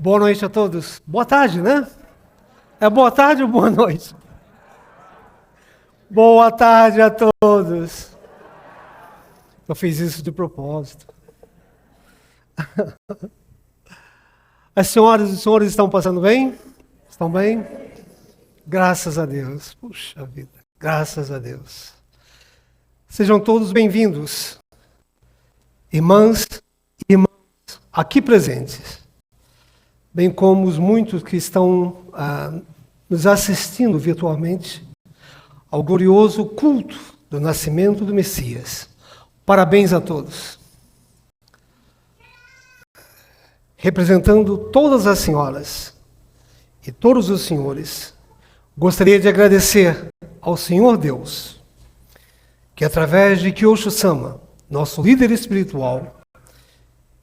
Boa noite a todos. Boa tarde, né? É boa tarde ou boa noite? Boa tarde a todos. Eu fiz isso de propósito. As senhoras e os senhores estão passando bem? Estão bem? Graças a Deus. Puxa vida, graças a Deus. Sejam todos bem-vindos, irmãs e irmãos aqui presentes, bem como os muitos que estão nos assistindo virtualmente ao glorioso culto do nascimento do Messias. Parabéns a todos. Representando todas as senhoras e todos os senhores, gostaria de agradecer ao Senhor Deus, que através de Kyosho-sama, nosso líder espiritual,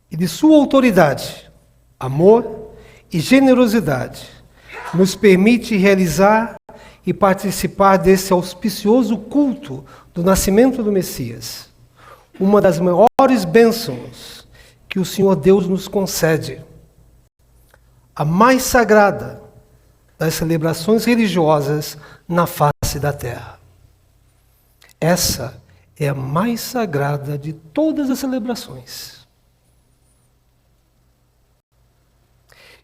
e de sua autoridade, amor e generosidade, nos permite realizar e participar desse auspicioso culto do nascimento do Messias. Uma das maiores bênçãos que o Senhor Deus nos concede. A mais sagrada das celebrações religiosas na face da terra. Essa é a mais sagrada de todas as celebrações.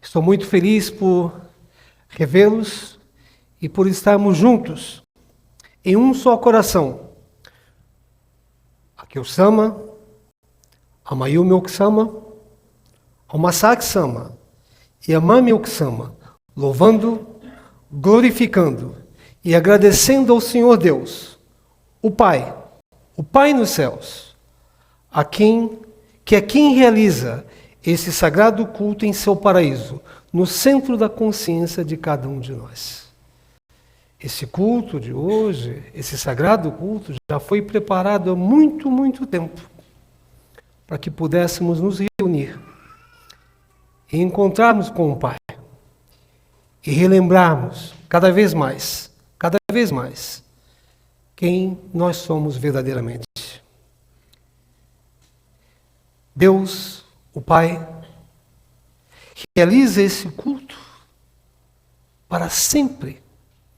Estou muito feliz por revê-los e por estarmos juntos em um só coração. A Kyosho-sama, a Mayumi Okusama, a Masaki-sama e a Mami Okusama, louvando, glorificando e agradecendo ao Senhor Deus, o Pai nos céus, que é quem realiza esse sagrado culto em seu paraíso, no centro da consciência de cada um de nós. Esse culto de hoje, esse sagrado culto, já foi preparado há muito, muito tempo, para que pudéssemos nos reunir e encontrarmos com o Pai e relembrarmos cada vez mais, quem nós somos verdadeiramente. Deus, o Pai, realiza esse culto para sempre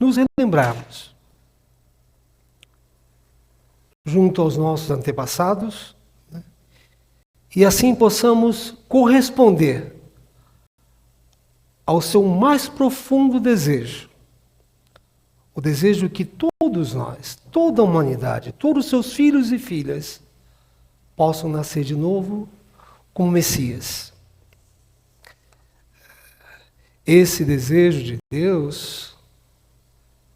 nos relembrarmos, junto aos nossos antepassados, né? E assim possamos corresponder ao seu mais profundo desejo, o desejo que todos nós, toda a humanidade, todos os seus filhos e filhas possam nascer de novo como Messias. Esse desejo de Deus,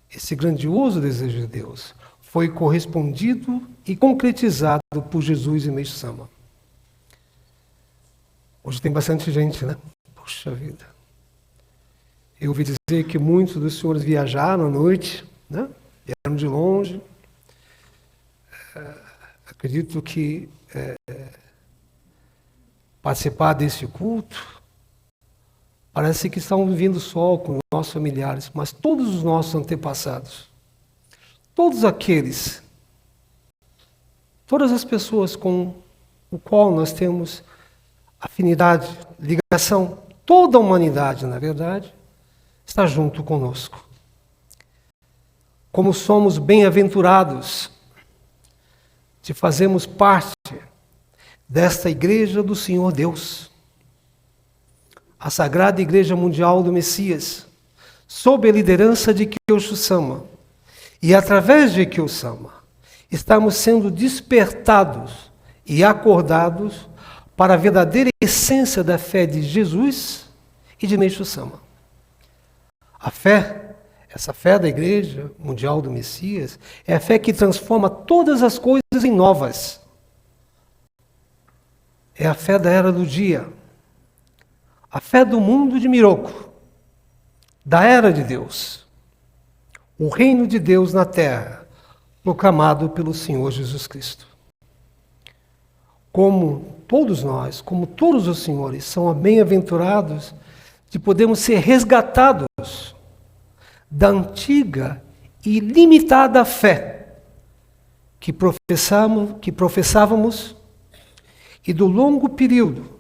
esse grandioso desejo de Deus, foi correspondido e concretizado por Jesus e Meishu-sama. Hoje tem bastante gente, né? Puxa vida. Eu ouvi dizer que muitos dos senhores viajaram à noite, né? Vieram de longe. Acredito que participar desse culto, parece que estão vivendo só com nossos familiares, mas todos os nossos antepassados, todos aqueles, todas as pessoas com o qual nós temos afinidade, ligação, toda a humanidade, na verdade, está junto conosco. Como somos bem-aventurados de fazermos parte desta Igreja do Senhor Deus, a Sagrada Igreja Mundial do Messias, sob a liderança de Kyosho-sama. E através de Kyosho-sama, estamos sendo despertados e acordados para a verdadeira essência da fé de Jesus e de Meishu-sama. A fé, essa fé da Igreja Mundial do Messias, é a fé que transforma todas as coisas em novas. É a fé da era do dia. A fé do mundo de Miroku, da era de Deus. O reino de Deus na terra, proclamado pelo Senhor Jesus Cristo. Como todos nós, como todos os senhores, são bem-aventurados de podermos ser resgatados da antiga e limitada fé que professávamos e do longo período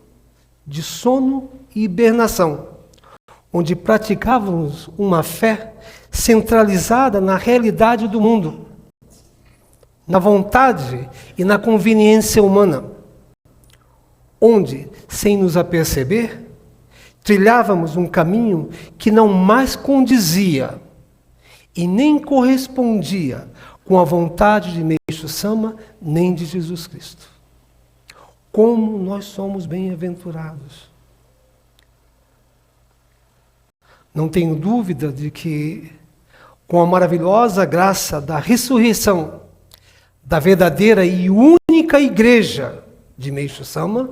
de sono e hibernação, onde praticávamos uma fé centralizada na realidade do mundo, na vontade e na conveniência humana, onde, sem nos aperceber, trilhávamos um caminho que não mais condizia e nem correspondia com a vontade de Meixo Sama nem de Jesus Cristo. Como nós somos bem-aventurados! Não tenho dúvida de que, com a maravilhosa graça da ressurreição da verdadeira e única igreja de Meixo Sama,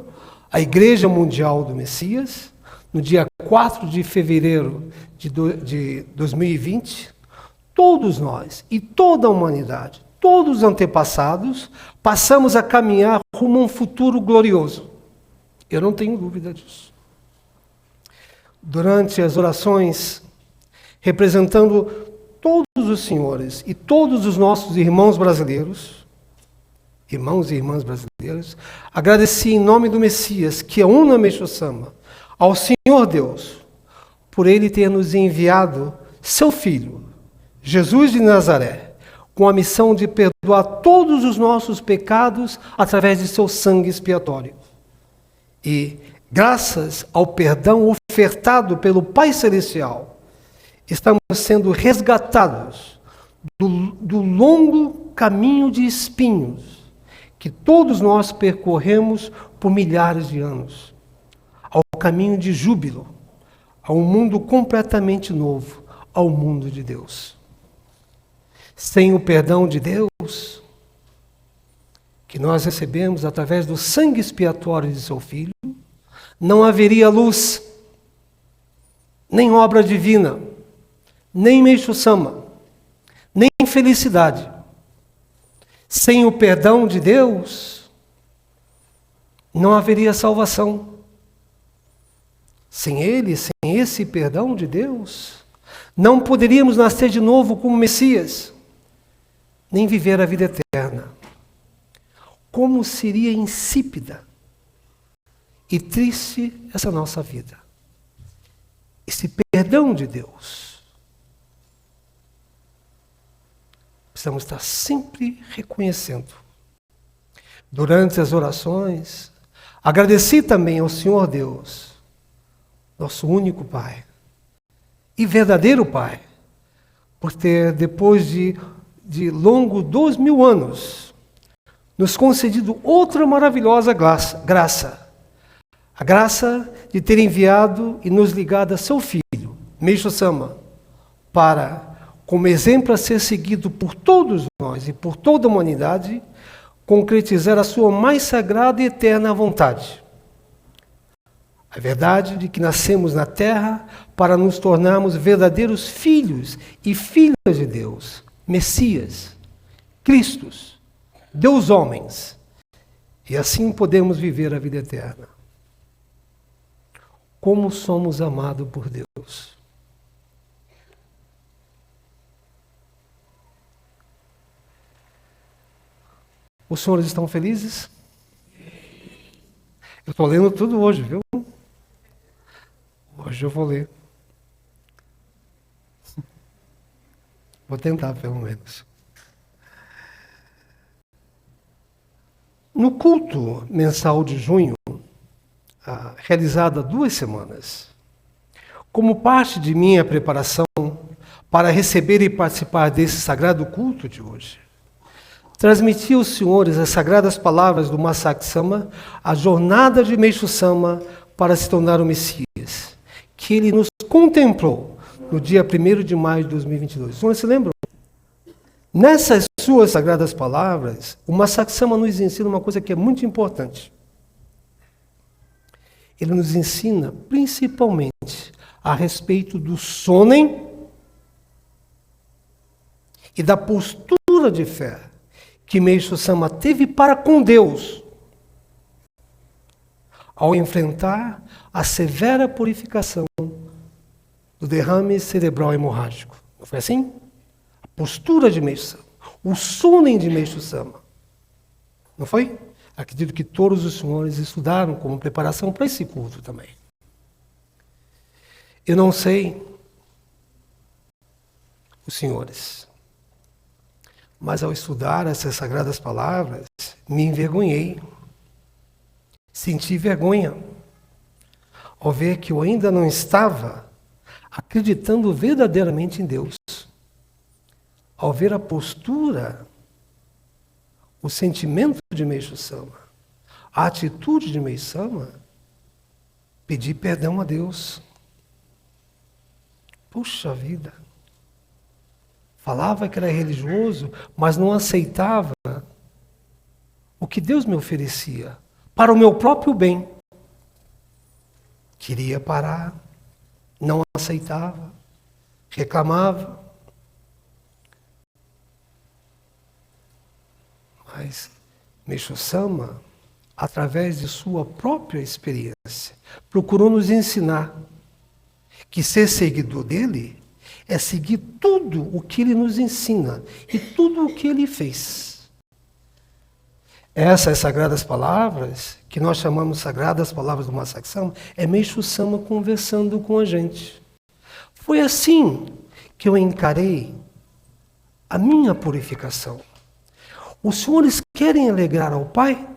a Igreja Mundial do Messias, no dia 4 de fevereiro de 2020, todos nós e toda a humanidade, todos os antepassados, passamos a caminhar rumo a um futuro glorioso. Eu não tenho dúvida disso. Durante as orações, representando todos os senhores e todos os nossos irmãos brasileiros, irmãos e irmãs brasileiras, agradeci em nome do Messias, que é um na Meixo Sama, ao Senhor Deus, por Ele ter nos enviado seu Filho, Jesus de Nazaré, com a missão de perdoar todos os nossos pecados através de seu sangue expiatório. E, graças ao perdão ofertado pelo Pai Celestial, estamos sendo resgatados do longo caminho de espinhos que todos nós percorremos por milhares de anos, ao caminho de júbilo, a um mundo completamente novo, ao mundo de Deus. Sem o perdão de Deus, que nós recebemos através do sangue expiatório de seu Filho, não haveria luz, nem obra divina, nem Meixo Sama, nem felicidade. Sem o perdão de Deus, não haveria salvação. Sem Ele, sem esse perdão de Deus, não poderíamos nascer de novo como Messias, nem viver a vida eterna. Como seria insípida e triste essa nossa vida. Esse perdão de Deus. Precisamos estar sempre reconhecendo. Durante as orações, agradeci também ao Senhor Deus, nosso único Pai e verdadeiro Pai, por ter, depois de longo 2000 anos, nos concedido outra maravilhosa graça. A graça de ter enviado e nos ligado a seu Filho, Meixo Sama, para, como exemplo a ser seguido por todos nós e por toda a humanidade, concretizar a sua mais sagrada e eterna vontade. A verdade de que nascemos na terra para nos tornarmos verdadeiros filhos e filhas de Deus, Messias, Cristos, Deus homens, e assim podemos viver a vida eterna. Como somos amados por Deus. Os senhores estão felizes? Eu estou lendo tudo hoje, viu? Hoje eu vou ler. Vou tentar, pelo menos. No culto mensal de junho, realizado há 2 semanas, como parte de minha preparação para receber e participar desse sagrado culto de hoje, transmiti aos senhores as sagradas palavras do Masaki Sama, a jornada de Meixo Sama para se tornar o Messias, que ele nos contemplou no dia 1º de maio de 2022. Os senhores se lembram? Nessas suas sagradas palavras, o Masaki Sama nos ensina uma coisa que é muito importante. Ele nos ensina principalmente a respeito do sonem e da postura de fé que Meixo Sama teve para com Deus ao enfrentar a severa purificação do derrame cerebral hemorrágico. Não foi assim? A postura de Meixo Sama, o sonem de Meixo Sama. Não foi? Acredito que todos os senhores estudaram como preparação para esse culto também. Eu não sei os senhores, mas ao estudar essas sagradas palavras, me envergonhei. Senti vergonha ao ver que eu ainda não estava acreditando verdadeiramente em Deus. Ao ver a postura, o sentimento de Meixo Sama, a atitude de Meixo Sama, pedi perdão a Deus. Puxa vida! Falava que era religioso, mas não aceitava o que Deus me oferecia para o meu próprio bem. Queria parar, não aceitava, reclamava. Mas Meixo Sama, através de sua própria experiência, procurou nos ensinar que ser seguidor dele é seguir tudo o que ele nos ensina e tudo o que ele fez. Essas sagradas palavras, que nós chamamos sagradas palavras do Masaque Sama, é Meixo Sama conversando com a gente. Foi assim que eu encarei a minha purificação. Os senhores querem alegrar ao Pai?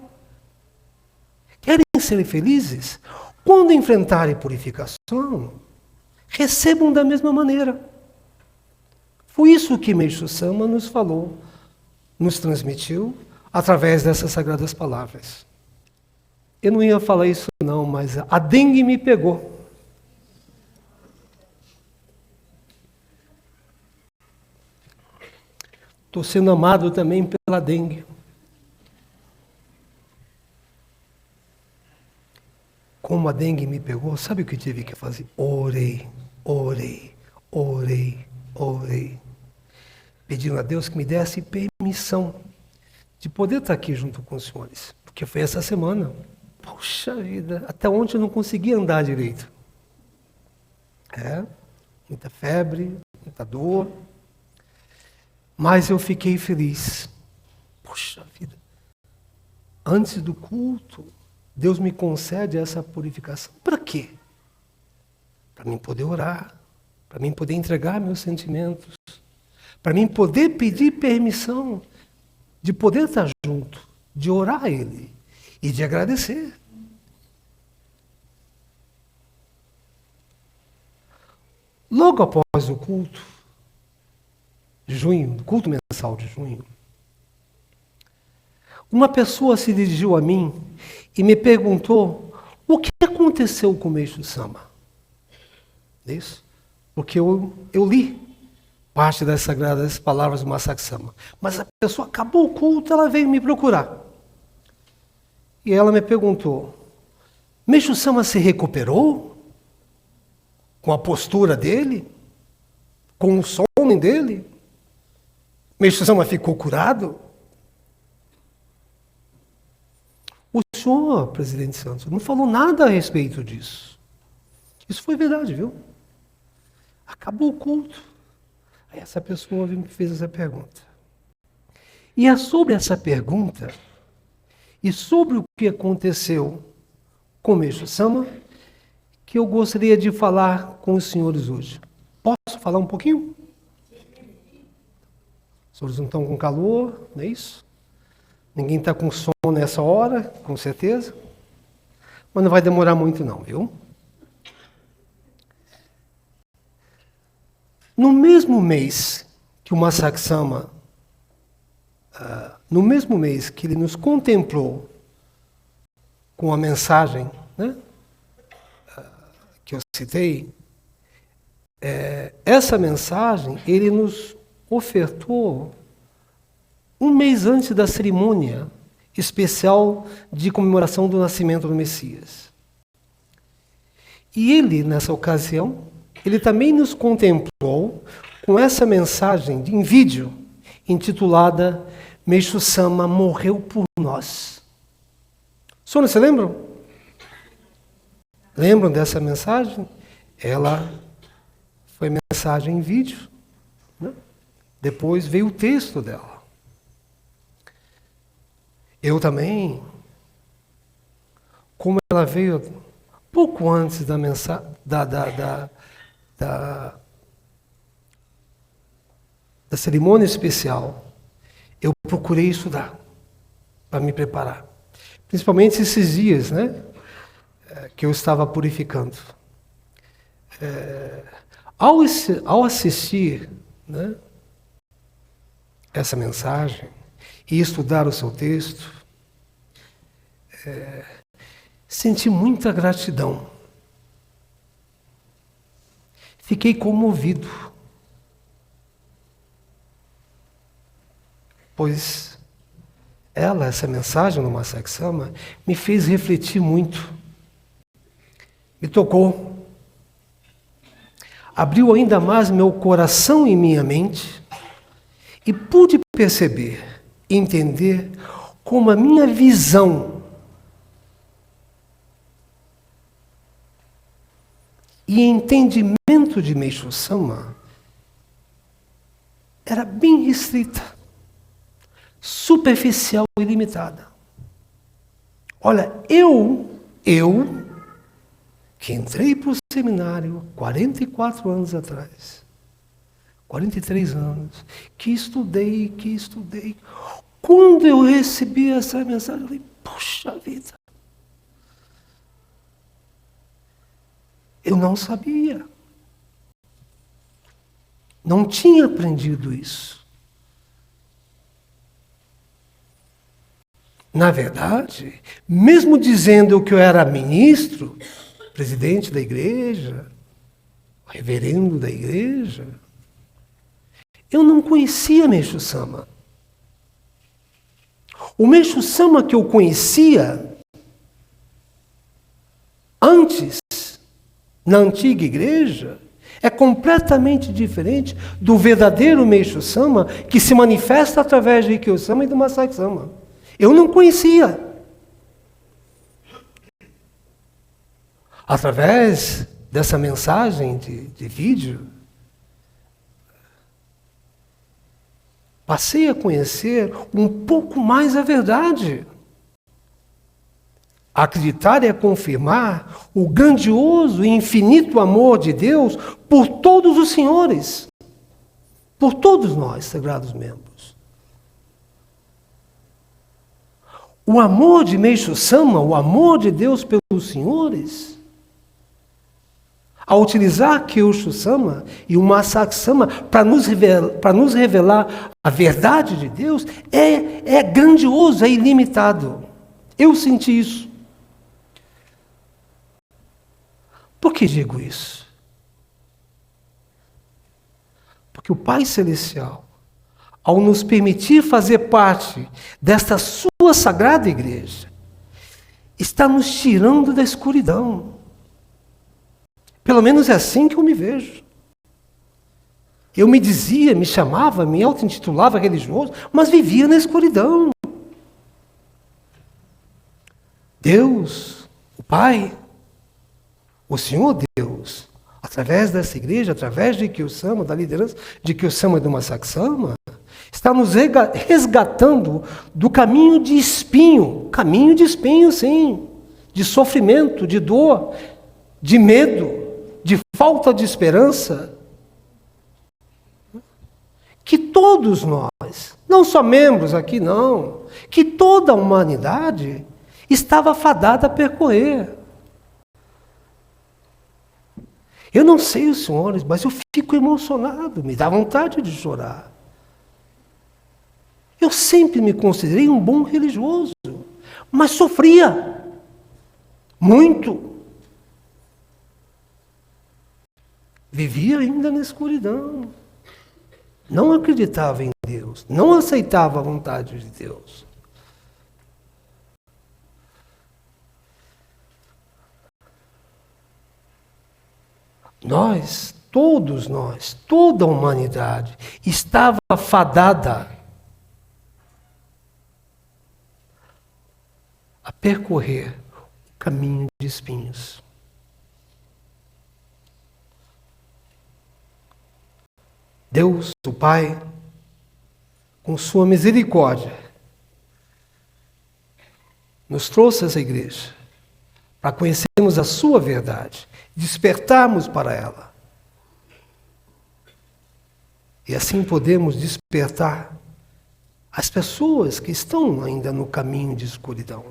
Querem ser felizes? Quando enfrentarem purificação, recebam da mesma maneira. Foi isso que Meixo Sama nos falou, nos transmitiu, através dessas sagradas palavras. Eu não ia falar isso não, mas a dengue me pegou. Estou sendo amado também pela dengue. Como a dengue me pegou, sabe o que eu tive que fazer? Orei, orei, orei, orei. Pedindo a Deus que me desse permissão de poder estar aqui junto com os senhores. Porque foi essa semana. Puxa vida, até ontem eu não conseguia andar direito. Muita febre, muita dor. Mas eu fiquei feliz. Puxa vida. Antes do culto, Deus me concede essa purificação. Para quê? Para mim poder orar. Para mim poder entregar meus sentimentos. Para mim poder pedir permissão de poder estar junto, de orar a Ele e de agradecer. Logo após o culto de junho, o culto mensal de junho, uma pessoa se dirigiu a mim e me perguntou o que aconteceu com o Meixo Sama. Isso? Porque eu li parte das sagradas palavras do Masaque Sama. Mas a pessoa acabou o culto, ela veio me procurar. E ela me perguntou, Meixo Sama se recuperou? Com a postura dele? Com o som dele? Meixo Sama ficou curado? O senhor, presidente Santos, não falou nada a respeito disso. Isso foi verdade, viu? Acabou o culto. Aí essa pessoa me fez essa pergunta. E é sobre essa pergunta e sobre o que aconteceu com Meixo Sama que eu gostaria de falar com os senhores hoje. Posso falar um pouquinho? Os senhores não estão com calor, não é isso? Ninguém está com sono nessa hora, com certeza. Mas não vai demorar muito não, viu? No mesmo mês que o Masaque Sama, no mesmo mês que ele nos contemplou com a mensagem, né, que eu citei, essa mensagem ele nos ofertou um mês antes da cerimônia especial de comemoração do nascimento do Messias. E ele, nessa ocasião, ele também nos contemplou com essa mensagem em vídeo, intitulada Meixo Sama morreu por nós. Senhores, se lembram? Lembram dessa mensagem? Ela foi mensagem em vídeo, né? Depois veio o texto dela. Eu também ela veio pouco antes da cerimônia especial. Eu procurei estudar para me preparar. Principalmente esses dias, né, que eu estava purificando. Ao assistir, né, essa mensagem e estudar o seu texto, senti muita gratidão. Fiquei comovido, pois essa mensagem no Masaki Sama, me fez refletir muito, me tocou, abriu ainda mais meu coração e minha mente, e pude perceber, entender como a minha visão e entendimento de Meishu Sama era bem restrita, superficial e limitada. Olha, eu que entrei para o seminário 44 anos atrás, 43 anos, que estudei. Quando eu recebi essa mensagem, eu falei, puxa vida, eu não sabia. Não tinha aprendido isso. Na verdade, mesmo dizendo que eu era ministro, presidente da igreja, reverendo da igreja, eu não conhecia Meishu Sama. O Meishu Sama que eu conhecia antes, na antiga igreja, é completamente diferente do verdadeiro Meishu Sama que se manifesta através de Rikyu Sama e do Masaki Sama. Eu não conhecia. Através dessa mensagem de vídeo, passei a conhecer um pouco mais a verdade. A acreditar e a confirmar o grandioso e infinito amor de Deus por todos os senhores, por todos nós, sagrados membros. O amor de Meishu Sama, o amor de Deus pelos senhores, ao utilizar Kyosho Sama e o Masaki Sama para nos revelar a verdade de Deus, é grandioso, é ilimitado. Eu senti isso. Por que digo isso? Porque o Pai Celestial, ao nos permitir fazer parte desta sua sagrada igreja, está nos tirando da escuridão. Pelo menos é assim que eu me vejo. Eu me dizia, me chamava, me auto-intitulava religioso, mas vivia na escuridão. Deus, o Pai, o Senhor Deus, através dessa igreja, através de Rikyu Sama, da liderança de Rikyu Sama e do Masaki Sama, está nos resgatando do caminho de espinho, sim, de sofrimento, de dor, de medo, de falta de esperança, que todos nós, não só membros aqui não, que toda a humanidade estava fadada a percorrer. Eu não sei os senhores, mas eu fico emocionado, me dá vontade de chorar. Eu sempre me considerei um bom religioso, mas sofria muito. Vivia ainda na escuridão. Não acreditava em Deus, não aceitava a vontade de Deus. Todos nós, toda a humanidade estava fadada a percorrer o caminho de espinhos. Deus, o Pai, com sua misericórdia, nos trouxe essa igreja para conhecermos a sua verdade, despertarmos para ela. E assim podemos despertar as pessoas que estão ainda no caminho de escuridão.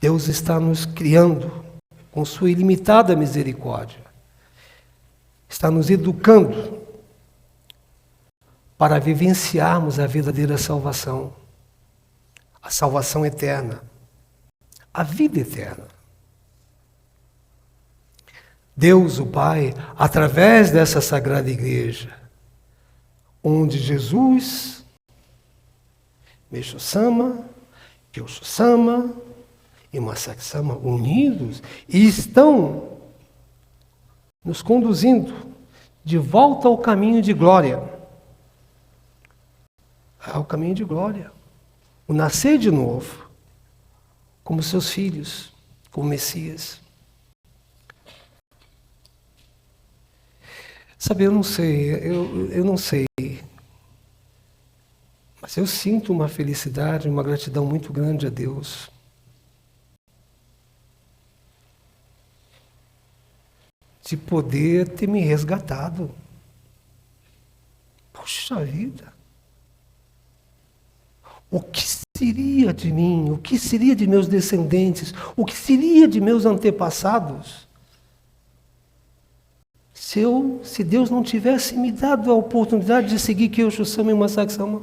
Deus está nos criando com sua ilimitada misericórdia. Está nos educando para vivenciarmos a verdadeira salvação, a salvação eterna, a vida eterna. Deus, o Pai, através dessa Sagrada Igreja, onde Jesus, Meixo-sama, Kyosho-sama e Masaki-sama unidos e estão nos conduzindo de volta ao caminho de glória. Ao caminho de glória. O nascer de novo, como seus filhos, como Messias. Sabe, eu não sei, mas eu sinto uma felicidade, uma gratidão muito grande a Deus. De poder ter me resgatado. Puxa vida! O que seria de mim? O que seria de meus descendentes? O que seria de meus antepassados? Se Deus não tivesse me dado a oportunidade de seguir Kyosho-sama e Masaki-sama.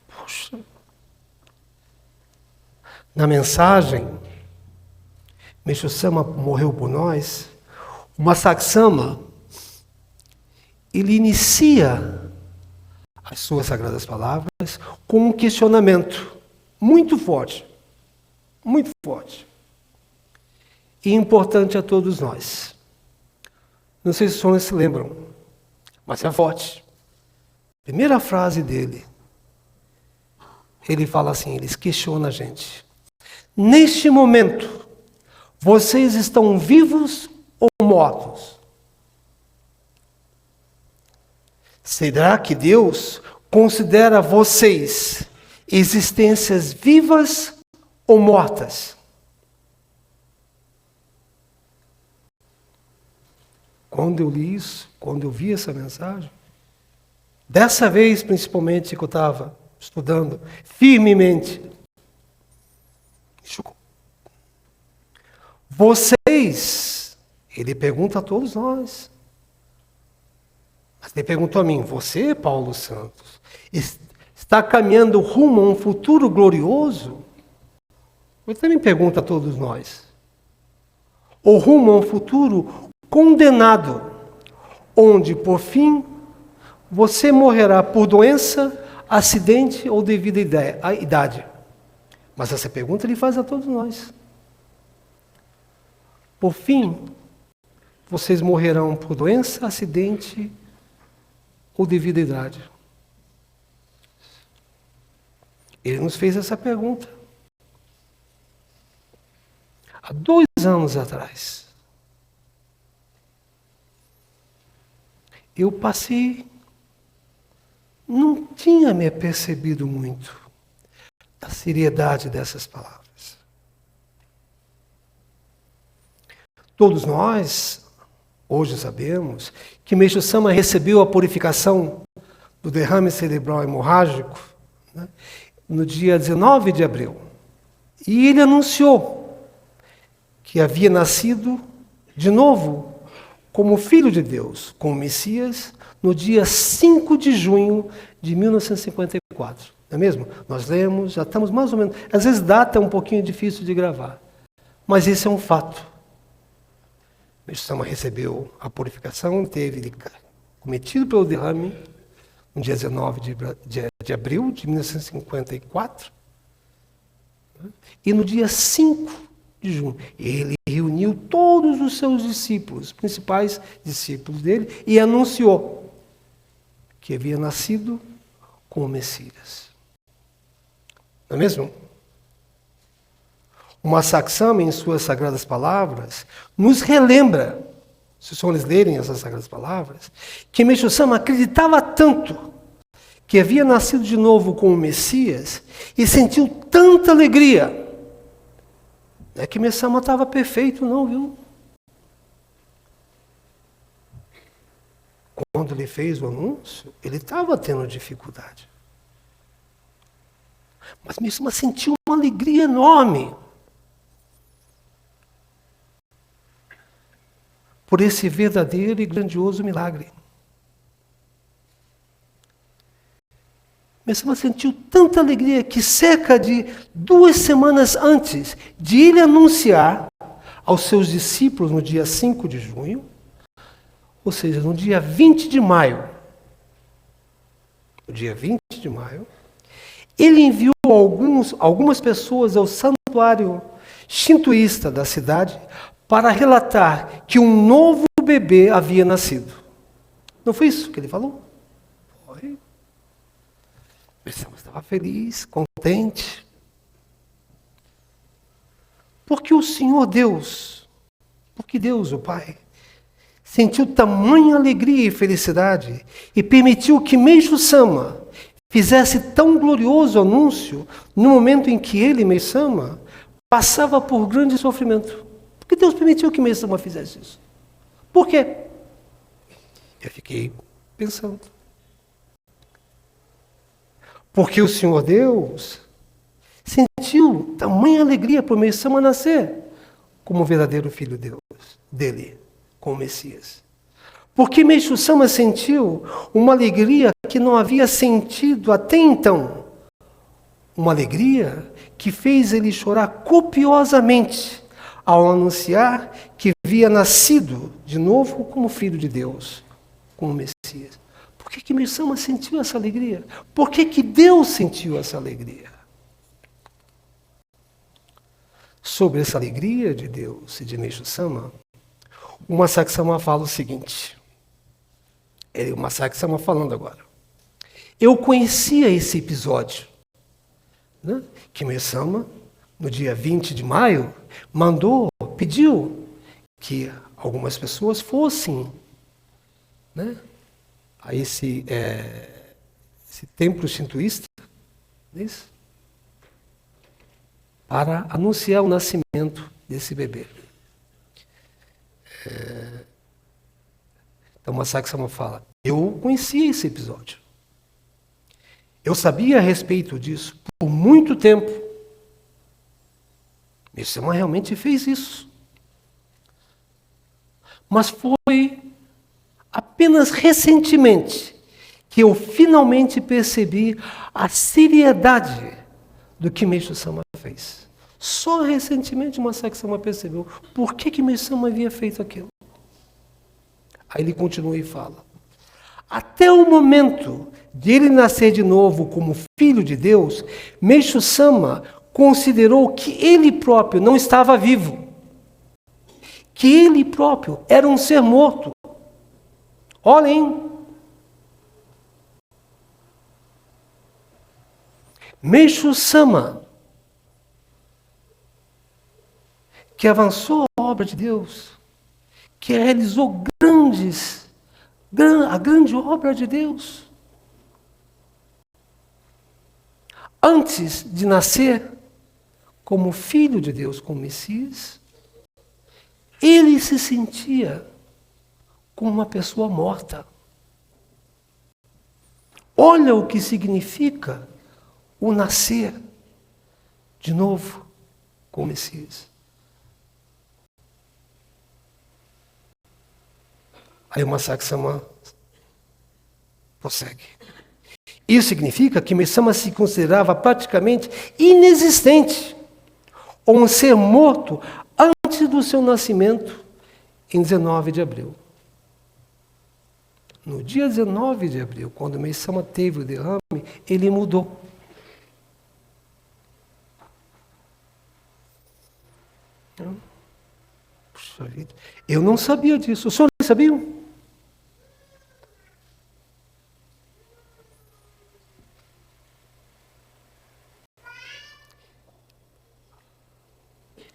Poxa! Na mensagem, Meixo-sama morreu por nós. O Masaki-sama, ele inicia as suas sagradas palavras com um questionamento muito forte, e importante a todos nós. Não sei se os senhores se lembram, mas é forte. Primeira frase dele, ele fala assim, ele questiona a gente. Neste momento, vocês estão vivos ou mortos? Será que Deus considera vocês existências vivas ou mortas? Quando eu li isso, quando eu vi essa mensagem, dessa vez principalmente que eu estava estudando firmemente, vocês, ele pergunta a todos nós, mas ele perguntou a mim, você, Paulo Santos, está caminhando rumo a um futuro glorioso? Ele também pergunta a todos nós, ou rumo a um futuro condenado, onde, por fim, você morrerá por doença, acidente ou devido à idade. Mas essa pergunta ele faz a todos nós. Por fim, vocês morrerão por doença, acidente ou devido à idade. Ele nos fez essa pergunta. Há 2 anos atrás. Eu passei, não tinha me apercebido muito da seriedade dessas palavras. Todos nós, hoje sabemos, que Meixo-sama recebeu a purificação do derrame cerebral hemorrágico, né, no dia 19 de abril. E ele anunciou que havia nascido de novo como Filho de Deus, como Messias, no dia 5 de junho de 1954. Não é mesmo? Nós lemos, já estamos mais ou menos... Às vezes data é um pouquinho difícil de gravar, mas esse é um fato. Meixo-sama recebeu a purificação, teve cometido pelo derrame, no dia 19 de abril de 1954, né? E no dia 5 de junho, ele reuniu todos os seus discípulos, os principais discípulos dele, e anunciou que havia nascido como Messias. Não é mesmo? O Masaki-sama, em suas sagradas palavras, nos relembra, se os senhores lerem essas sagradas palavras, que Meixo-sama acreditava tanto que havia nascido de novo com o Messias e sentiu tanta alegria. Não é que Messama estava perfeito, não, viu? Quando ele fez o anúncio, ele estava tendo dificuldade. Mas Messama sentiu uma alegria enorme por esse verdadeiro e grandioso milagre. Messama sentiu tanta alegria que cerca de 2 semanas antes de ele anunciar aos seus discípulos no dia 5 de junho, ou seja, no dia 20 de maio, ele enviou algumas pessoas ao santuário shintoísta da cidade para relatar que um novo bebê havia nascido. Não foi isso que ele falou? Foi. Messama estava feliz, contente. Porque o Senhor Deus, porque Deus, o Pai, sentiu tamanha alegria e felicidade e permitiu que Meishu-sama fizesse tão glorioso anúncio no momento em que ele, Messama, passava por grande sofrimento. Porque Deus permitiu que Messama fizesse isso. Por quê? Eu fiquei pensando. Porque o Senhor Deus sentiu tamanha alegria por Messama nascer como o verdadeiro filho dele, como Messias. Porque Meishu-sama sentiu uma alegria que não havia sentido até então. Uma alegria que fez ele chorar copiosamente ao anunciar que havia nascido de novo como filho de Deus, como Messias. Por que Meishu-sama sentiu essa alegria? Por que Deus sentiu essa alegria? Sobre essa alegria de Deus e de Meishu-sama, o Masaaki-sama fala o seguinte. O Masaaki-sama falando agora. Eu conhecia esse episódio, né, que Meishu-sama, no dia 20 de maio, pediu que algumas pessoas fossem, né, a esse templo shintoísta, isso, para anunciar o nascimento desse bebê. Então, Masaaki-sama fala, eu conhecia esse episódio. Eu sabia a respeito disso por muito tempo. Meishu-sama realmente fez isso. Mas foi apenas recentemente que eu finalmente percebi a seriedade do que Meishu-sama fez. Só recentemente Masaaki-sama percebeu por que Meishu-sama havia feito aquilo. Aí ele continua e fala, até o momento de ele nascer de novo como filho de Deus, Meishu-sama considerou que ele próprio não estava vivo, que ele próprio era um ser morto. Olhem, Meishu-sama, que avançou a obra de Deus, que realizou a grande obra de Deus, antes de nascer como filho de Deus, como Messias, ele se sentia como uma pessoa morta. Olha o que significa o nascer de novo como Messias. Aí o Masaaki-sama prossegue. Isso significa que Meishu-sama se considerava praticamente inexistente, ou um ser morto antes do seu nascimento, em 19 de abril. No dia 19 de abril, quando Meishu-sama teve o derrame, ele mudou. Puxa vida, eu não sabia disso. Os senhores sabiam?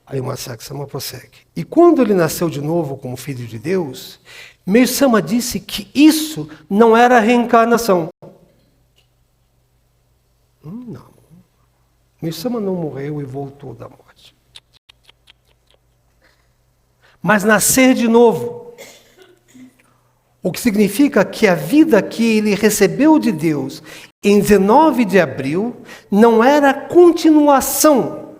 Aí o Masaaki-sama prossegue. E quando ele nasceu de novo como filho de Deus, Meishu-sama disse que isso não era reencarnação. Não. Meixo Sama não morreu e voltou da morte. Mas nascer de novo. O que significa que a vida que ele recebeu de Deus em 19 de abril não era a continuação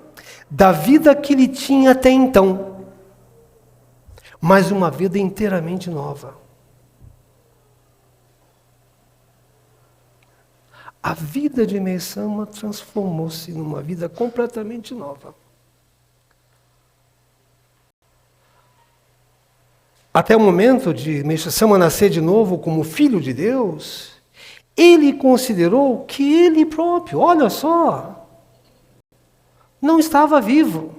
da vida que ele tinha até então, mas uma vida inteiramente nova. A vida de Meixo Sama transformou-se numa vida completamente nova. Até o momento de Meixo Sama nascer de novo como filho de Deus, ele considerou que ele próprio, olha só, não estava vivo.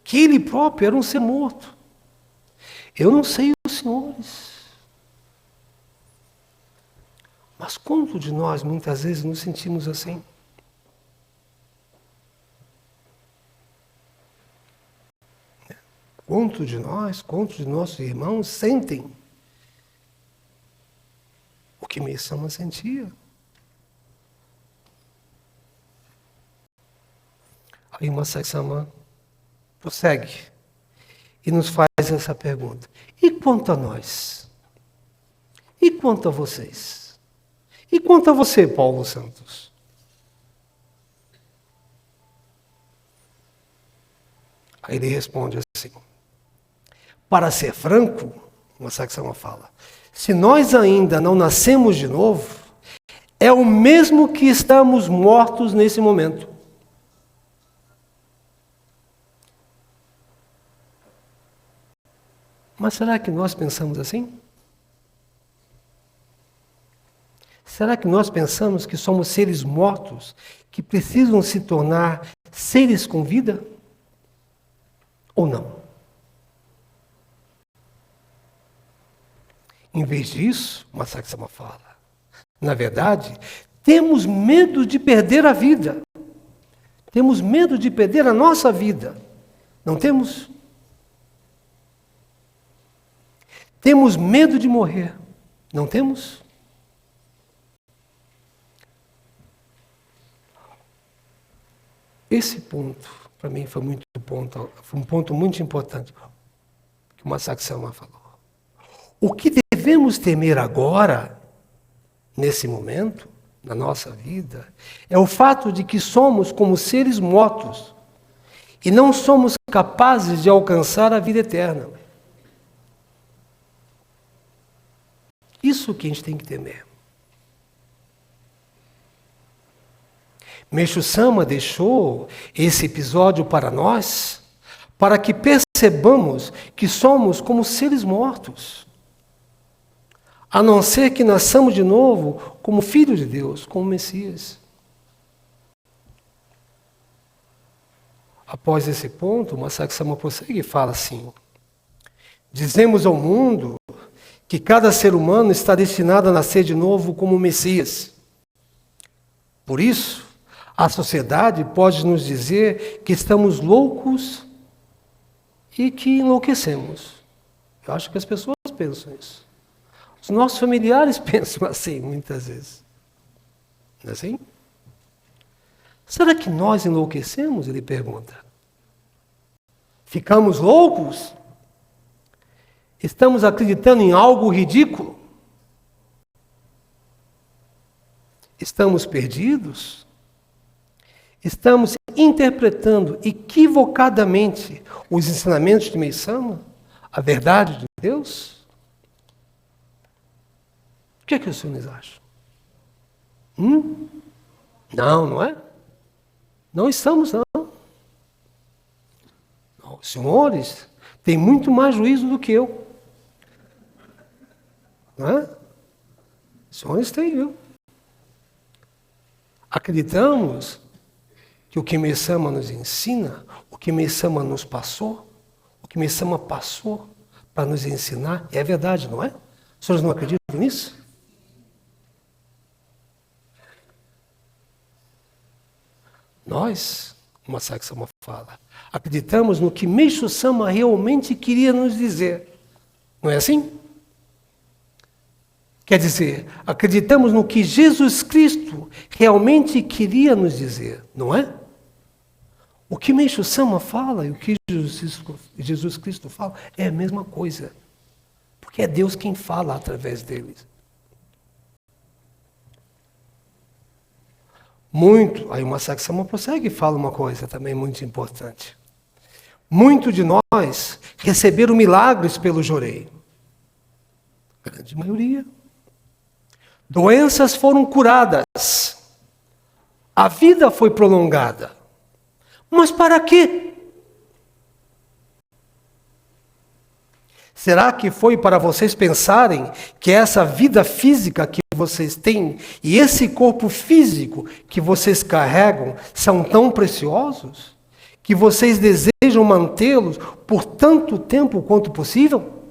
Que ele próprio era um ser morto. Eu não sei os senhores, mas quantos de nós muitas vezes nos sentimos assim? Quantos de nós, quantos de nossos irmãos sentem o que Meixo Sama sentia? Aí Masaik Sama prossegue e nos faz essa pergunta. E quanto a nós? E quanto a vocês? E quanto a você, Paulo Santos? Aí ele responde assim. Para ser franco, Masaik Sama fala, se nós ainda não nascemos de novo, é o mesmo que estamos mortos nesse momento. Mas será que nós pensamos assim? Será que nós pensamos que somos seres mortos, que precisam se tornar seres com vida? Ou não? Em vez disso, Masaik Sama fala, na verdade, temos medo de perder a vida. Temos medo de perder a nossa vida. Não temos? Temos medo de morrer. Não temos? Esse ponto, para mim, foi um ponto muito importante que o Masaik Sama falou. O que devemos temer agora, nesse momento, na nossa vida, é o fato de que somos como seres mortos e não somos capazes de alcançar a vida eterna. Isso que a gente tem que temer. Meixo Sama deixou esse episódio para nós, para que percebamos que somos como seres mortos. A não ser que nasçamos de novo como filhos de Deus, como Messias. Após esse ponto, Masaik Sama prossegue e fala assim, dizemos ao mundo que cada ser humano está destinado a nascer de novo como Messias. Por isso, a sociedade pode nos dizer que estamos loucos e que enlouquecemos. Eu acho que as pessoas pensam isso. Os nossos familiares pensam assim, muitas vezes. Não é assim? Será que nós enlouquecemos? Ele pergunta. Ficamos loucos? Estamos acreditando em algo ridículo? Estamos perdidos? Estamos interpretando equivocadamente os ensinamentos de Meixo Sama? A verdade de Deus? O que é que os senhores acham? Não, não é? Não estamos, não. Não. Os senhores têm muito mais juízo do que eu. Não é? Os senhores têm, viu? Acreditamos que o que Meixo Sama nos ensina, o que Meixo Sama nos passou, o que Meixo Sama passou para nos ensinar, é verdade, não é? Os senhores não acreditam nisso? Nós, o Masaik Sama fala, acreditamos no que Meixo Sama realmente queria nos dizer. Não é assim? Quer dizer, acreditamos no que Jesus Cristo realmente queria nos dizer, não é? O que Meixo Sama fala e o que Jesus Cristo fala é a mesma coisa. Porque é Deus quem fala através deles. Aí o Masaaki Sama prossegue e fala uma coisa também muito importante. Muito de nós receberam milagres pelo Jorei. Grande maioria. Doenças foram curadas. A vida foi prolongada. Mas para quê? Será que foi para vocês pensarem que essa vida física que vocês têm e esse corpo físico que vocês carregam são tão preciosos que vocês desejam mantê-los por tanto tempo quanto possível?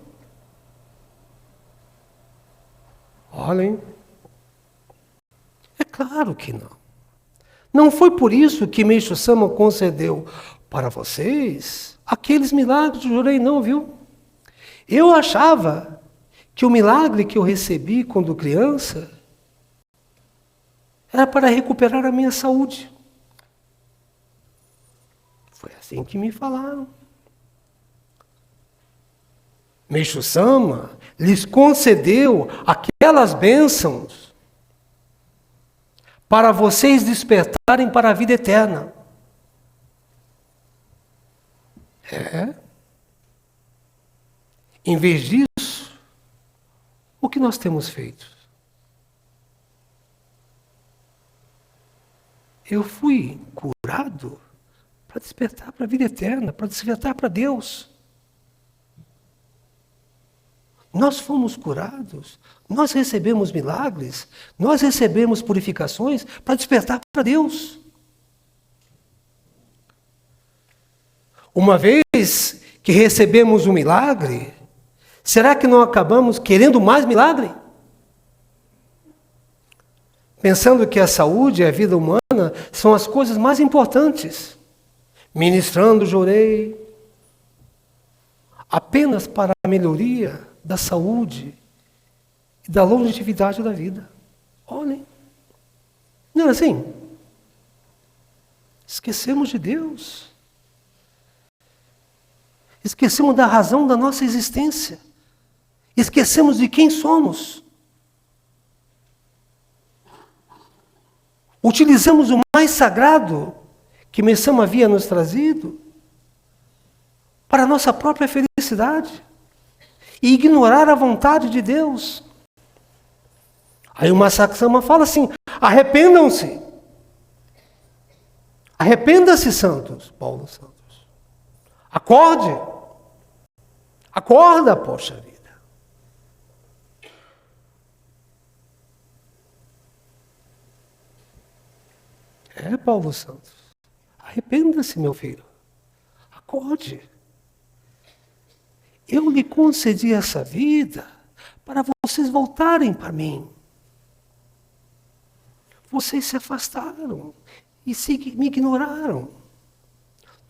Olhem, é claro que não. Não foi por isso que Meixo Sama concedeu para vocês aqueles milagres do Jorei, não, viu? Eu achava que o milagre que eu recebi quando criança era para recuperar a minha saúde. Foi assim que me falaram. Meixo Sama lhes concedeu aquelas bênçãos para vocês despertarem para a vida eterna. Em vez disso, o que nós temos feito? Eu fui curado para despertar para a vida eterna, para despertar para Deus. Nós fomos curados, nós recebemos milagres, nós recebemos purificações para despertar para Deus. Uma vez que recebemos um milagre, será que não acabamos querendo mais milagre? Pensando que a saúde e a vida humana são as coisas mais importantes. Ministrando Jorei apenas para a melhoria da saúde e da longevidade da vida. Olhem, não é assim? Esquecemos de Deus. Esquecemos da razão da nossa existência. Esquecemos de quem somos. Utilizamos o mais sagrado que Meixo Sama havia nos trazido para a nossa própria felicidade e ignorar a vontade de Deus. Aí o Masaaki Sama fala assim: arrependam-se. Arrependa-se, santos, Paulo Santos. Acorde. Acorda, poxa vida. Paulo Santos. Arrependa-se, meu filho. Acorde. Eu lhe concedi essa vida para vocês voltarem para mim. Vocês se afastaram e me ignoraram.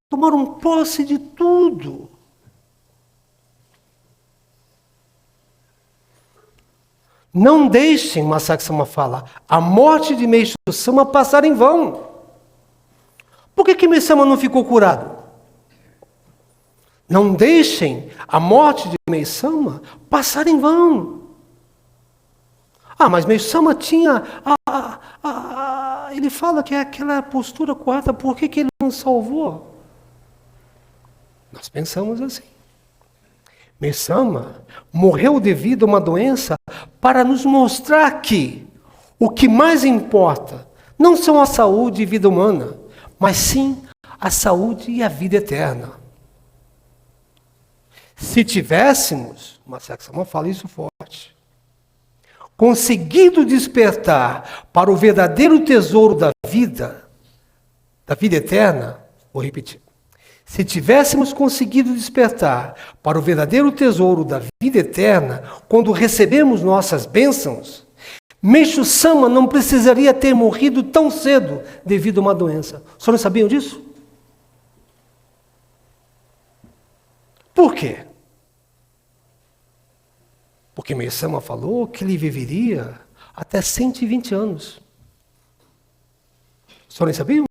Tomaram posse de tudo. Não deixem, Masaaki Sama fala, a morte de Meixo Sama passar em vão. Por que Meixo Sama não ficou curado? Não deixem a morte de Meixo Sama passar em vão. Mas Meixo Sama tinha... ele fala que é aquela postura correta, por que ele não salvou? Nós pensamos assim. Meixo Sama morreu devido a uma doença para nos mostrar que o que mais importa não são a saúde e vida humana, mas sim a saúde e a vida eterna. Se tivéssemos, Masaaki Sama fala isso forte, conseguido despertar para o verdadeiro tesouro da vida eterna, vou repetir. Se tivéssemos conseguido despertar para o verdadeiro tesouro da vida eterna, quando recebemos nossas bênçãos, Meixo Sama não precisaria ter morrido tão cedo devido a uma doença. Os senhores sabiam disso? Por quê? Porque Meisama falou que ele viveria até 120 anos. Os senhores sabiam?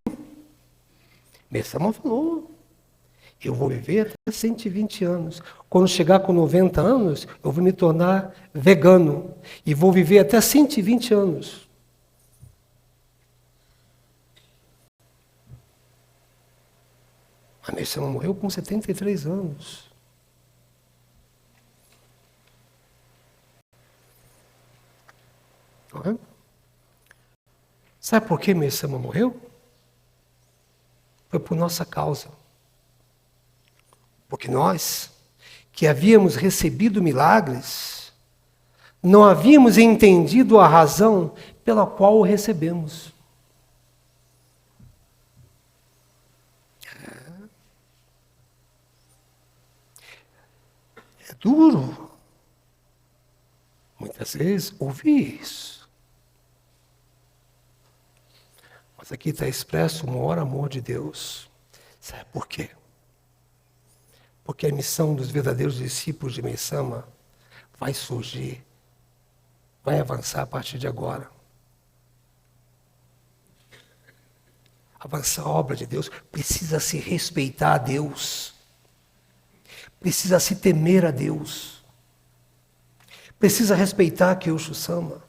Meisama falou, eu vou viver até 120 anos. Quando chegar com 90 anos, eu vou me tornar vegano. E vou viver até 120 anos. A Meisama morreu com 73 anos. Não é? Sabe por que Meisama morreu? Foi por nossa causa. Porque nós, que havíamos recebido milagres, não havíamos entendido a razão pela qual o recebemos. É duro, muitas vezes, ouvir isso. Mas aqui está expresso o maior amor de Deus. Sabe por quê? Porque a missão dos verdadeiros discípulos de Meisama vai surgir, vai avançar a partir de agora. Avançar a obra de Deus precisa se respeitar a Deus. Precisa se temer a Deus. Precisa respeitar Kyosho Sama.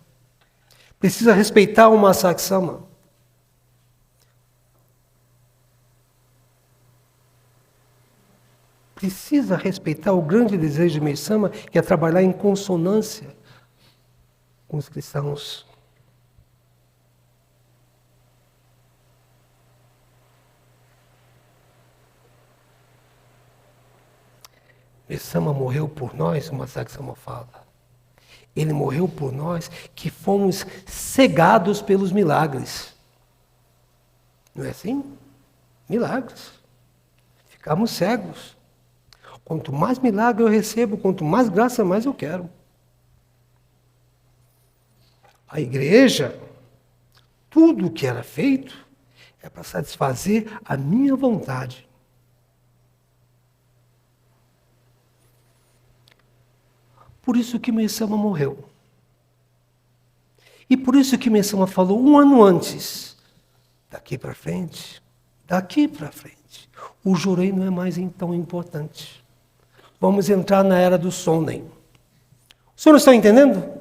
Precisa respeitar o Masaki Sama. Precisa respeitar o grande desejo de Meisama, que é trabalhar em consonância com os cristãos. Meisama morreu por nós, o Masaki Sama fala. Ele morreu por nós que fomos cegados pelos milagres. Não é assim? Milagres. Ficamos cegos. Quanto mais milagre eu recebo, quanto mais graça, mais eu quero. A igreja, tudo que era feito, é para satisfazer a minha vontade. Por isso que Meisama morreu. E por isso que Meisama falou 1 ano antes, daqui para frente, o Jorei não é mais tão importante. Vamos entrar na era do Sonnen. Os senhores estão entendendo?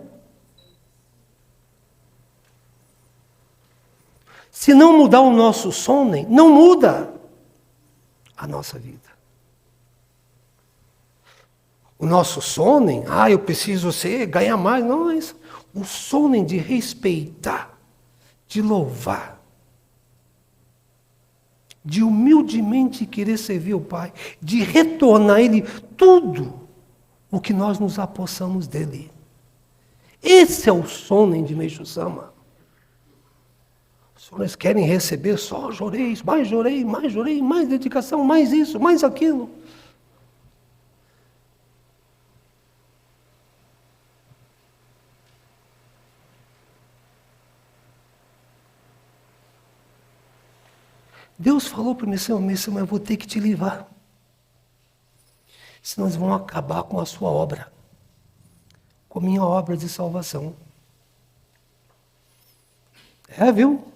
Se não mudar o nosso Sonnen, não muda a nossa vida. O nosso Sonnen, eu preciso ganhar mais. Não é isso. O Sonnen de respeitar, de louvar, de humildemente querer servir o Pai, de retornar a Ele tudo o que nós nos apossamos dele. Esse é o Sonnen de Meishu Sama. Os senhores querem receber só joreis, mais dedicação, mais isso, mais aquilo. Deus falou para Meisama, eu vou ter que te livrar. Senão eles vão acabar com a sua obra, com a minha obra de salvação. Viu?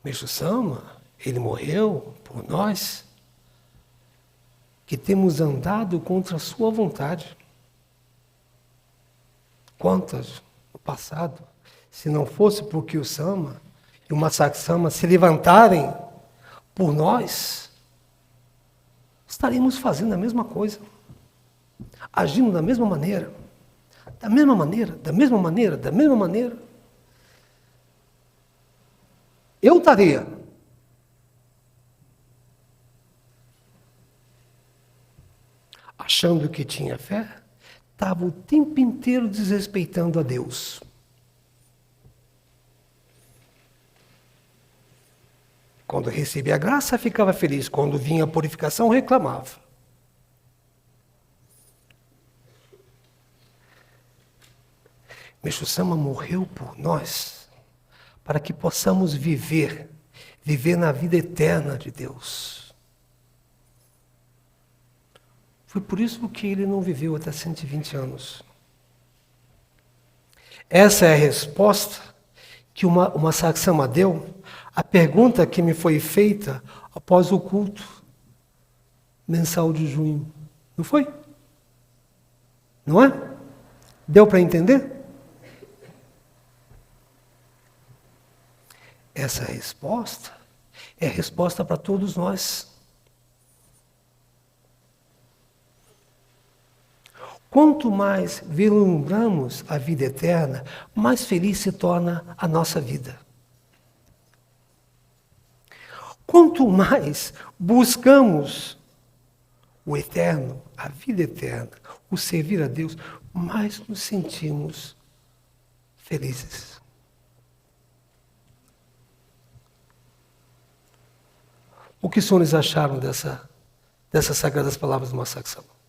Meishu Sama, ele morreu por nós, que temos andado contra a sua vontade. Quantas no passado, se não fosse por Kyosho Sama e o Masaki Sama se levantarem por nós, estaríamos fazendo a mesma coisa, agindo da mesma maneira. Eu estaria. Achando que tinha fé, estava o tempo inteiro desrespeitando a Deus. Quando recebia a graça, ficava feliz. Quando vinha a purificação, reclamava. Meishu Sama morreu por nós, para que possamos viver viver na vida eterna de Deus. Foi por isso que ele não viveu até 120 anos. Essa é a resposta que uma Saksama deu à pergunta que me foi feita após o culto mensal de junho. Não foi? Não é? Deu para entender? Essa resposta é a resposta para todos nós. Quanto mais vislumbramos a vida eterna, mais feliz se torna a nossa vida. Quanto mais buscamos o eterno, a vida eterna, o servir a Deus, mais nos sentimos felizes. O que os senhores acharam dessas sagradas palavras do Masaksama?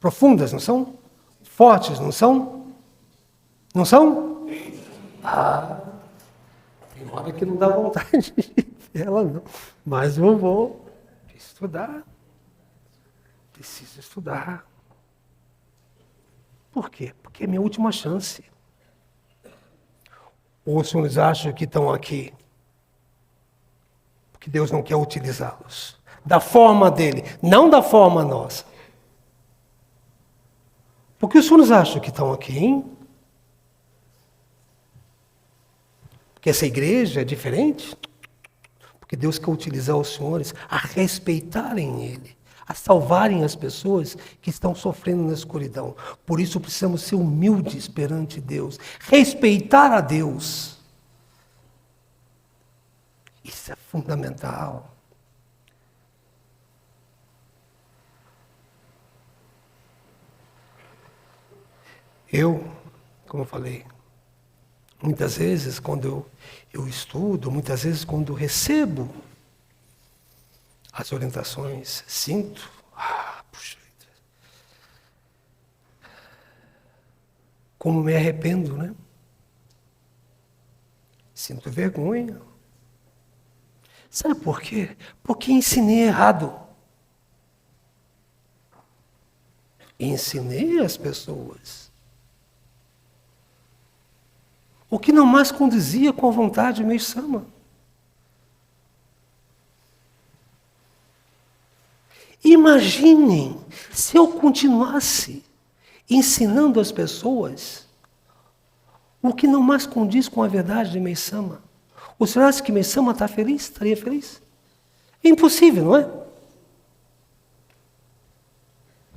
Profundas, não são? Fortes, não são? Não são? Tem hora que não dá vontade de ver ela, não. Mas eu vou estudar. Preciso estudar. Por quê? Porque é minha última chance. Ou os senhores acham que estão aqui porque Deus não quer utilizá-los? Da forma dele, não da forma nossa. Por que os senhores acham que estão aqui, hein? Porque essa igreja é diferente? Porque Deus quer utilizar os senhores a respeitarem Ele, a salvarem as pessoas que estão sofrendo na escuridão. Por isso precisamos ser humildes perante Deus, respeitar a Deus. Isso é fundamental. Eu, como eu falei, muitas vezes quando eu estudo, muitas vezes quando eu recebo as orientações, sinto, puxa vida, como me arrependo, né? Sinto vergonha. Sabe por quê? Porque ensinei errado. Ensinei as pessoas o que não mais condizia com a vontade de Meisama. Imaginem se eu continuasse ensinando as pessoas o que não mais condiz com a verdade de Meisama. O senhor acha que Meisama está feliz? Estaria feliz? É impossível, não é?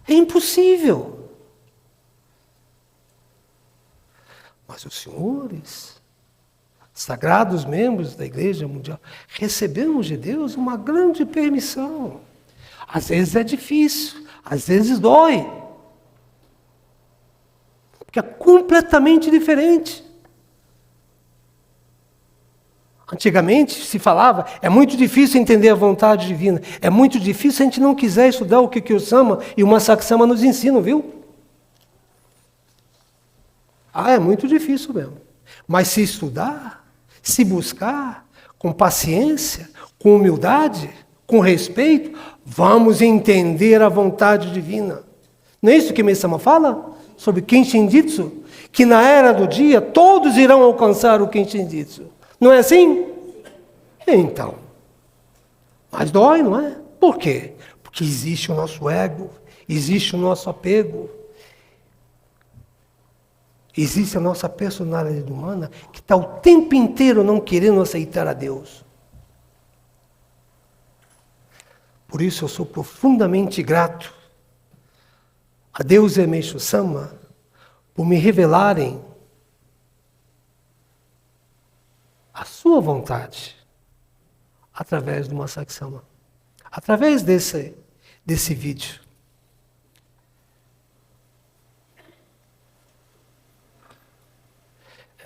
É impossível. Mas os senhores, sagrados membros da Igreja Mundial, recebemos de Deus uma grande permissão. Às vezes é difícil, às vezes dói. Porque é completamente diferente. Antigamente se falava, é muito difícil entender a vontade divina. É muito difícil se a gente não quiser estudar o que o Sama e o Masaksama nos ensinam, viu? É muito difícil mesmo. Mas se estudar, se buscar, com paciência, com humildade, com respeito, vamos entender a vontade divina. Não é isso que Meisama fala? Sobre Kenshin Jitsu? Que na era do dia, todos irão alcançar o Kenshin Jitsu. Não é assim? Então. Mas dói, não é? Por quê? Porque existe o nosso ego, existe o nosso apego. Existe a nossa personalidade humana que está o tempo inteiro não querendo aceitar a Deus. Por isso eu sou profundamente grato a Deus e a Meishu Sama por me revelarem a sua vontade através do Masaksama, através desse vídeo.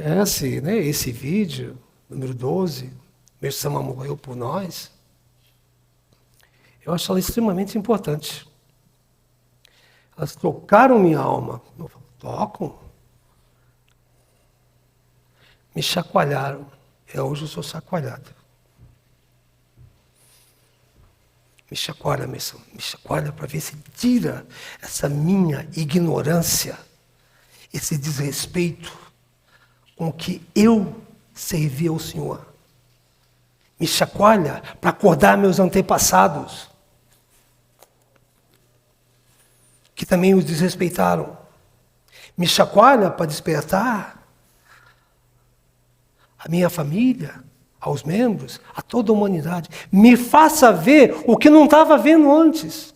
Esse vídeo, número 12, Meishu Sama morreu por nós, eu acho ela extremamente importante. Elas tocaram minha alma. Tocam. Me chacoalharam. Hoje eu sou chacoalhado. Me chacoalha, me chacoalha para ver se tira essa minha ignorância, esse desrespeito com que eu servi ao Senhor. Me chacoalha para acordar meus antepassados, que também os desrespeitaram. Me chacoalha para despertar a minha família, aos membros, a toda a humanidade. Me faça ver o que não estava vendo antes.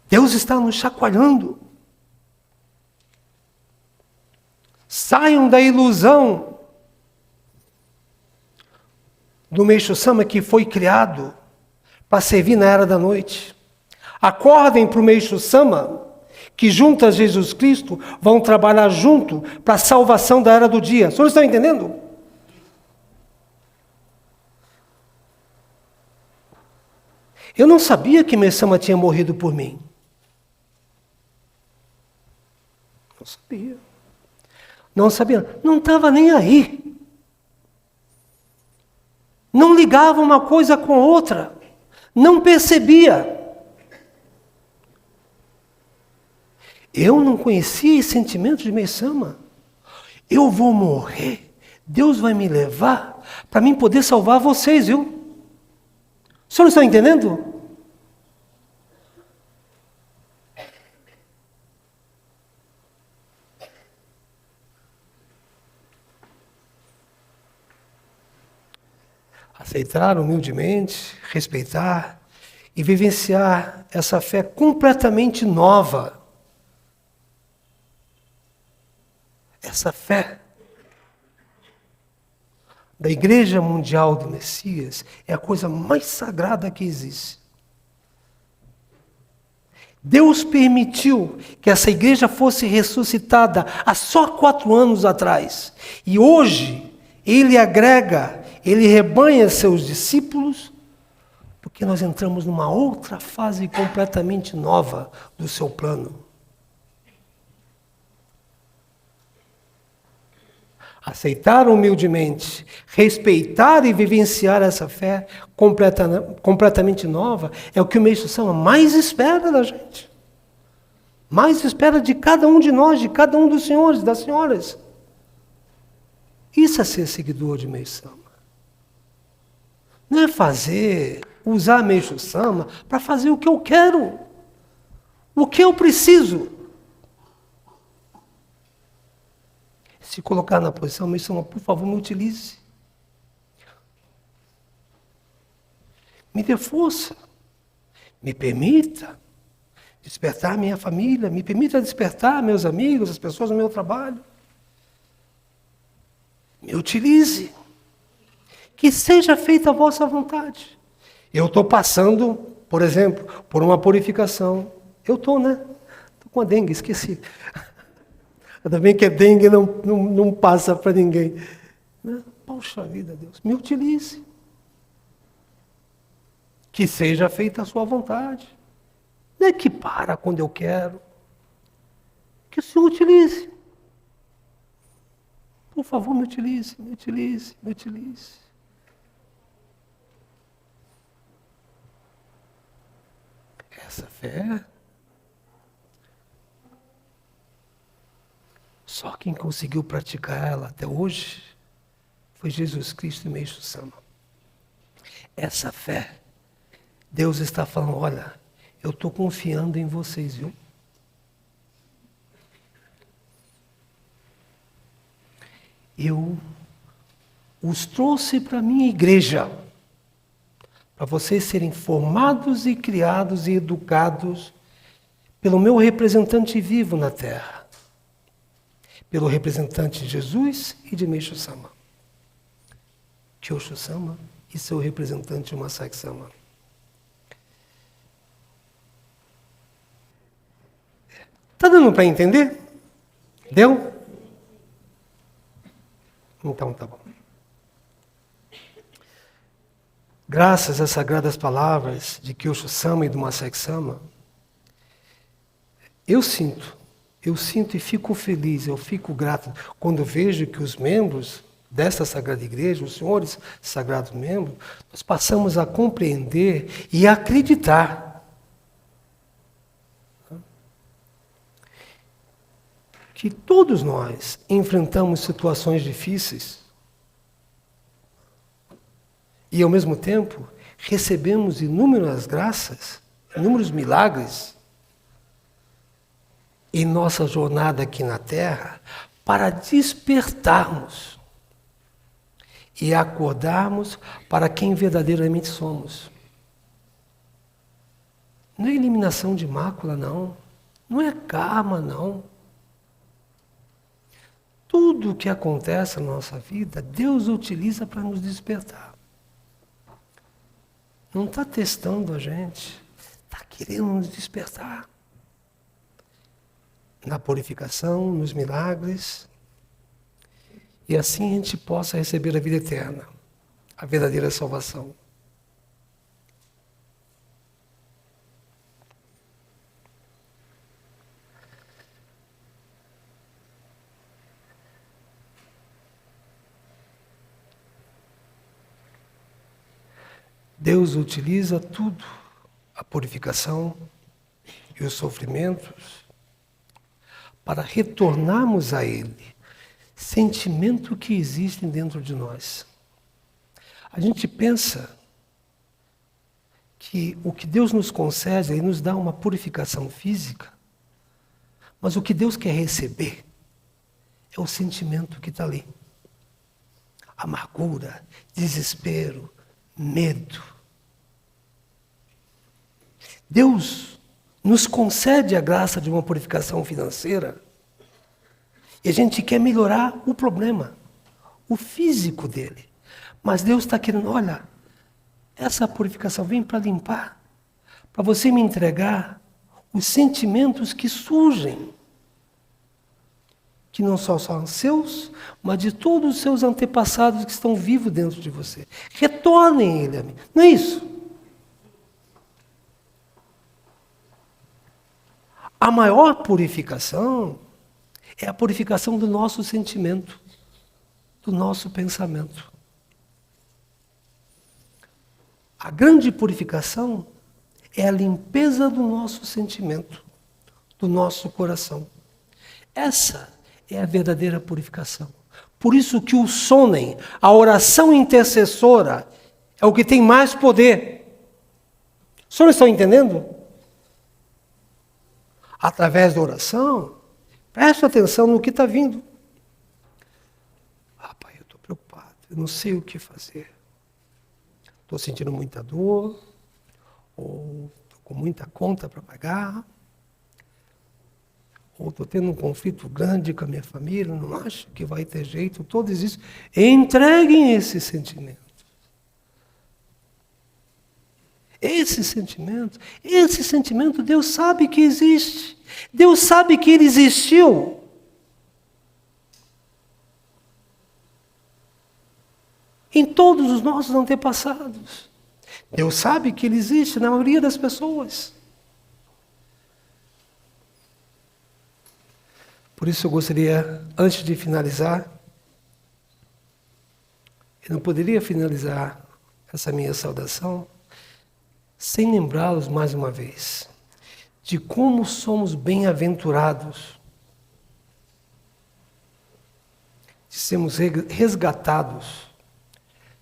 Deus está nos chacoalhando. Saiam da ilusão do Meixo Sama que foi criado para servir na era da noite. Acordem para o Meixo Sama que junto a Jesus Cristo vão trabalhar junto para a salvação da era do dia. Os senhores estão entendendo? Eu não sabia que Meixo Sama tinha morrido por mim. Não sabia. Não sabia. Não estava nem aí. Não ligava uma coisa com a outra. Não percebia. Eu não conhecia esse sentimento de Meixo Sama. Eu vou morrer. Deus vai me levar para mim poder salvar vocês, viu? Os senhores estão entendendo? Aceitar humildemente, respeitar e vivenciar essa fé completamente nova. Essa fé da Igreja Mundial do Messias é a coisa mais sagrada que existe. Deus permitiu que essa igreja fosse ressuscitada há só 4 anos atrás. E hoje, Ele agrega, Ele rebanha seus discípulos, porque nós entramos numa outra fase completamente nova do seu plano. Aceitar humildemente, respeitar e vivenciar essa fé completamente nova é o que o Meixo Sama mais espera da gente. Mais espera de cada um de nós, de cada um dos senhores, das senhoras. Isso é ser seguidor de Meixo Sama. Não é usar Meixo Sama para fazer o que eu quero, o que eu preciso. Se colocar na posição, Meixo Sama, por favor, me utilize. Me dê força. Me permita despertar minha família. Me permita despertar meus amigos, as pessoas do meu trabalho. Me utilize. Que seja feita a vossa vontade. Eu estou passando, por exemplo, por uma purificação. Eu estou, né? Estou com a dengue, esqueci. Ainda bem que a dengue não passa para ninguém. Poxa vida, Deus, me utilize. Que seja feita a sua vontade. Não é que para quando eu quero. Que o Senhor utilize. Por favor, me utilize, me utilize, me utilize. Essa fé... Só quem conseguiu praticar ela até hoje foi Jesus Cristo e Meixo Sama. Essa fé, Deus está falando, olha, eu estou confiando em vocês, viu? Eu os trouxe para a minha igreja, para vocês serem formados e criados e educados pelo meu representante vivo na terra. Pelo representante de Jesus e de Meixo Sama. Kyosho Sama e seu representante Masaki Sama. Está dando para entender? Deu? Então tá bom. Graças às sagradas palavras de Kyosho Sama e do Masaki Sama, eu sinto e fico feliz, eu fico grato quando vejo que os membros desta Sagrada Igreja, os senhores sagrados membros, nós passamos a compreender e acreditar que todos nós enfrentamos situações difíceis e, ao mesmo tempo, recebemos inúmeras graças, inúmeros milagres em nossa jornada aqui na Terra para despertarmos e acordarmos para quem verdadeiramente somos. Não é eliminação de mácula, não. Não é karma, não. Tudo o que acontece na nossa vida, Deus utiliza para nos despertar. Não está testando a gente, está querendo nos despertar. Na purificação, nos milagres, e assim a gente possa receber a vida eterna, a verdadeira salvação. Deus utiliza tudo, a purificação e os sofrimentos, para retornarmos a Ele, sentimento que existem dentro de nós. A gente pensa que o que Deus nos concede, Ele nos dá uma purificação física, mas o que Deus quer receber é o sentimento que está ali. Amargura, desespero, medo. Deus nos concede a graça de uma purificação financeira e a gente quer melhorar o problema, o físico dele. Mas Deus está querendo, olha, essa purificação vem para limpar, para você me entregar os sentimentos que surgem, que não só são seus, mas de todos os seus antepassados que estão vivos dentro de você. Retornem ele a mim. Não é isso? A maior purificação é a purificação do nosso sentimento, do nosso pensamento. A grande purificação é a limpeza do nosso sentimento, do nosso coração. Essa é a verdadeira purificação. Por isso que o sonem, a oração intercessora, é o que tem mais poder. Os senhores estão entendendo? Através da oração, preste atenção no que está vindo. Pai, eu estou preocupado, eu não sei o que fazer. Estou sentindo muita dor, ou estou com muita conta para pagar, ou estou tendo um conflito grande com a minha família, não acho que vai ter jeito, todos isso. Entreguem esse sentimento. Esse sentimento, Deus sabe que existe. Deus sabe que ele existiu. Em todos os nossos antepassados. Deus sabe que ele existe na maioria das pessoas. Por isso eu gostaria, antes de finalizar, eu não poderia finalizar essa minha saudação sem lembrá-los mais uma vez de como somos bem-aventurados de sermos resgatados,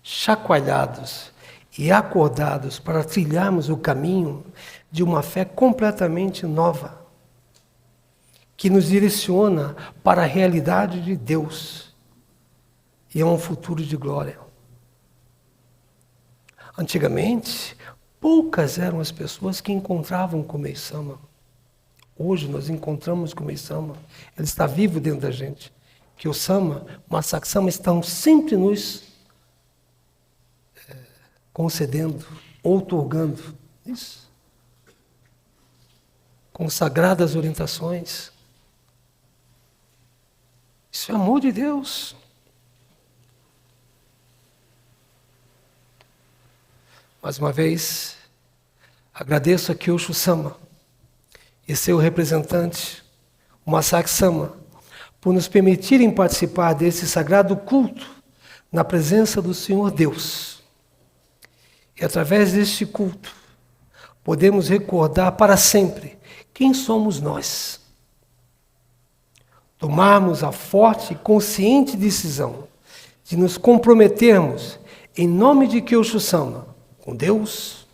chacoalhados e acordados para trilharmos o caminho de uma fé completamente nova, que nos direciona para a realidade de Deus e a um futuro de glória. Antigamente, poucas eram as pessoas que encontravam o Komei-sama. Hoje nós encontramos o Komei-sama. Ele está vivo dentro da gente. Que o Sama, o Masaki-sama, estão sempre nos concedendo, outorgando. Isso. Com sagradas orientações. Isso é amor de Deus. Mais uma vez, agradeço a Kyosho-sama e seu representante, o Masaki-sama, por nos permitirem participar desse sagrado culto na presença do Senhor Deus. E através deste culto, podemos recordar para sempre quem somos nós. Tomarmos a forte e consciente decisão de nos comprometermos em nome de Kyosho Sama com Deus,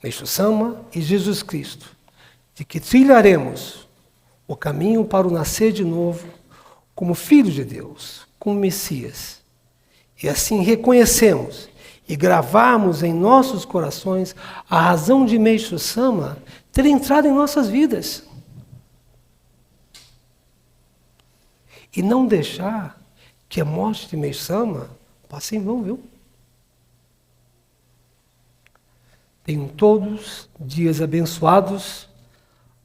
Meishu Sama e Jesus Cristo, de que trilharemos o caminho para o nascer de novo como filhos de Deus, como Messias. E assim reconhecemos e gravarmos em nossos corações a razão de Meishu Sama ter entrado em nossas vidas. E não deixar que a morte de Meishu Sama passe em vão, viu? Tenham todos dias abençoados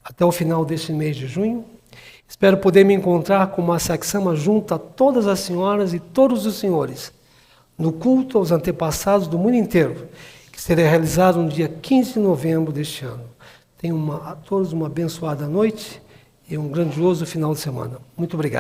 até o final deste mês de junho. Espero poder me encontrar com uma Saksama junto a todas as senhoras e todos os senhores no culto aos antepassados do mundo inteiro, que será realizado no dia 15 de novembro deste ano. Tenham a todos uma abençoada noite e um grandioso final de semana. Muito obrigado.